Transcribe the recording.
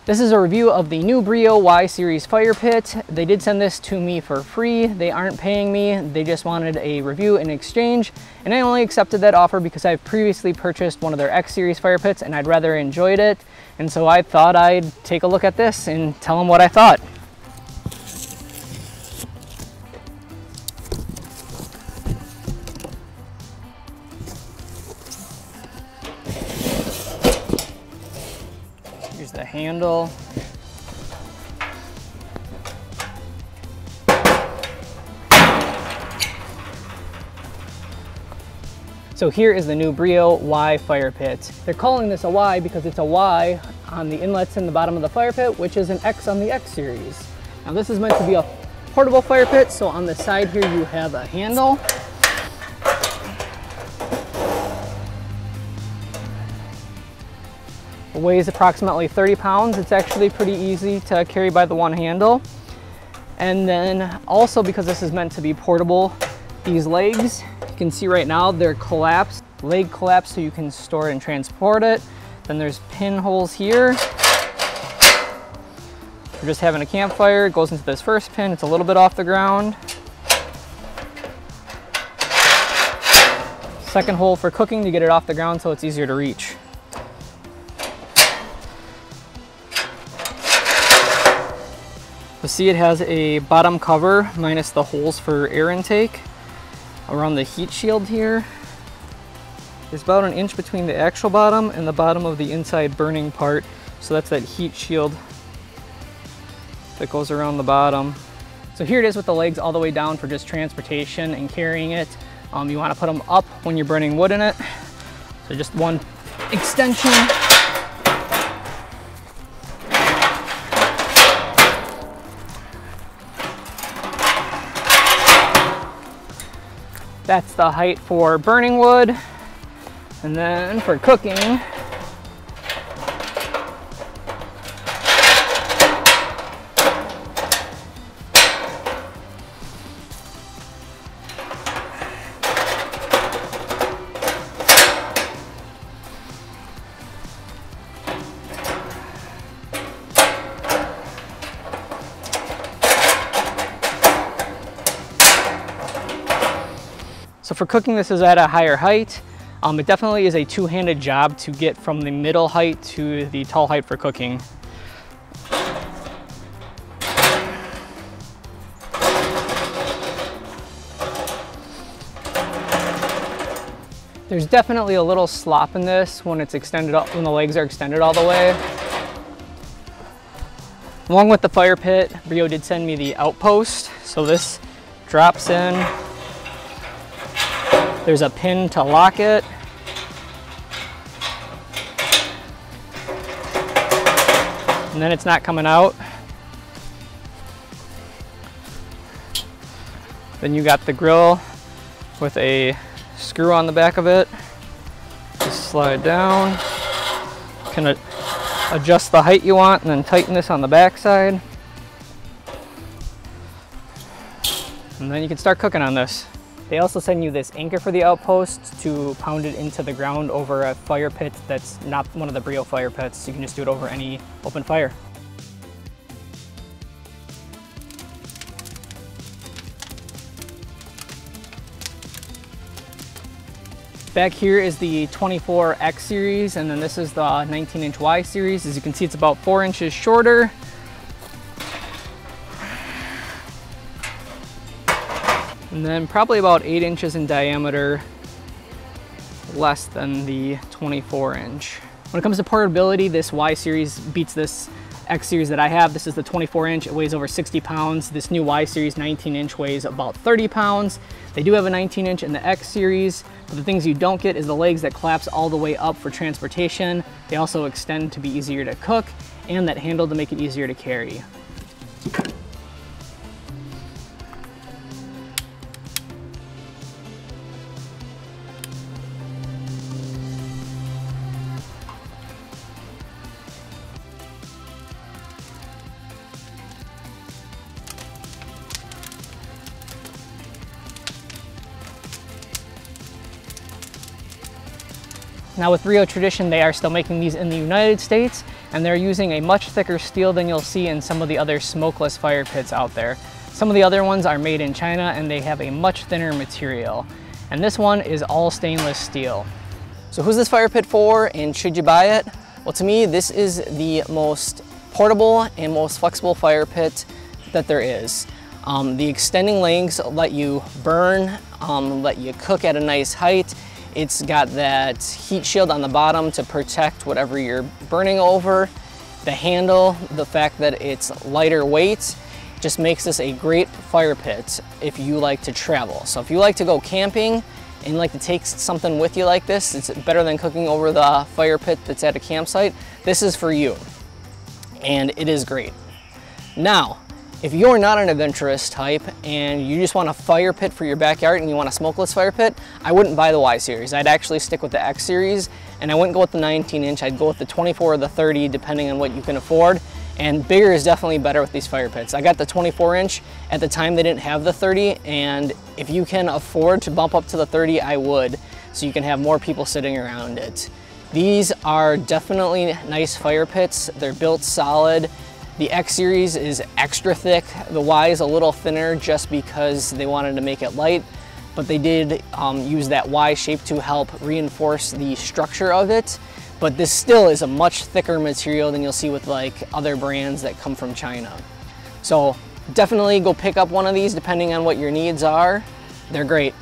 This is a review of the new Breeo Y Series fire pit. They did send this to me for free. They aren't paying me. They just wanted a review in exchange. And I only accepted that offer because I've previously purchased one of their X Series fire pits and I'd rather enjoyed it. And so I thought I'd take a look at this and tell them what I thought. Here's the handle. So here is the new Breeo Y fire pit. They're calling this a Y because it's a Y on the inlets in the bottom of the fire pit, which is an X on the X series. Now this is meant to be a portable fire pit, so on the side here you have a handle. It weighs approximately 30 pounds. It's actually pretty easy to carry by the one handle. And then also, because this is meant to be portable, these legs, you can see right now they're collapsed, leg collapsed, so you can store it and transport it. Then there's pinholes here. We're just having a campfire. It goes into this first pin. It's a little bit off the ground. Second hole for cooking to get it off the ground so it's easier to reach. You'll see it has a bottom cover minus the holes for air intake. Around the heat shield here, there's about an inch between the actual bottom and the bottom of the inside burning part. So that's that heat shield that goes around the bottom. So here it is with the legs all the way down for just transportation and carrying it. You want to put them up when you're burning wood in it. So just one extension. That's the height for burning wood. And then for cooking, so for cooking, this is at a higher height. It definitely is a two-handed job to get from the middle height to the tall height for cooking. There's definitely a little slop in this when it's extended up, when the legs are extended all the way. Along with the fire pit, Breeo did send me the Outpost. So this drops in. There's a pin to lock it. And then it's not coming out. Then you got the grill with a screw on the back of it. Just slide down. Can adjust the height you want and then tighten this on the back side. And then you can start cooking on this. They also send you this anchor for the Outpost to pound it into the ground over a fire pit that's not one of the Breeo fire pits. You can just do it over any open fire. Back here is the 24X series, and then this is the 19-inch Y series. As you can see, it's about 4 inches shorter. And then probably about 8 inches in diameter, less than the 24-inch. When it comes to portability, this Y series beats this X series that I have. This is the 24-inch, it weighs over 60 pounds. This new Y series 19-inch weighs about 30 pounds. They do have a 19-inch in the X series, but the things you don't get is the legs that collapse all the way up for transportation. They also extend to be easier to cook, and that handle to make it easier to carry. Now with Breeo tradition, they are still making these in the United States. and they're using a much thicker steel than you'll see in some of the other smokeless fire pits out there. Some of the other ones are made in China and they have a much thinner material. And this one is all stainless steel. So who's this fire pit for and should you buy it? Well, to me, this is the most portable and most flexible fire pit that there is. The extending legs let you burn, let you cook at a nice height. It's got that heat shield on the bottom to protect whatever you're burning over. The handle, the fact that it's lighter weight, just makes this a great fire pit if you like to travel. So if you like to go camping and like to take something with you like this, it's better than cooking over the fire pit that's at a campsite. This is for you, and it is great. Now, if you're not an adventurous type and you just want a fire pit for your backyard and you want a smokeless fire pit, I wouldn't buy the Y series. I'd actually stick with the X series, and I wouldn't go with the 19-inch. I'd go with the 24 or the 30, depending on what you can afford. And bigger is definitely better with these fire pits. I got the 24-inch. At the time, they didn't have the 30, and if you can afford to bump up to the 30, I would, so you can have more people sitting around it. These are definitely nice fire pits. They're built solid. The X series is extra thick. The Y is a little thinner just because they wanted to make it light, but they did use that Y shape to help reinforce the structure of it. But this still is a much thicker material than you'll see with like other brands that come from China. So definitely go pick up one of these depending on what your needs are. They're great.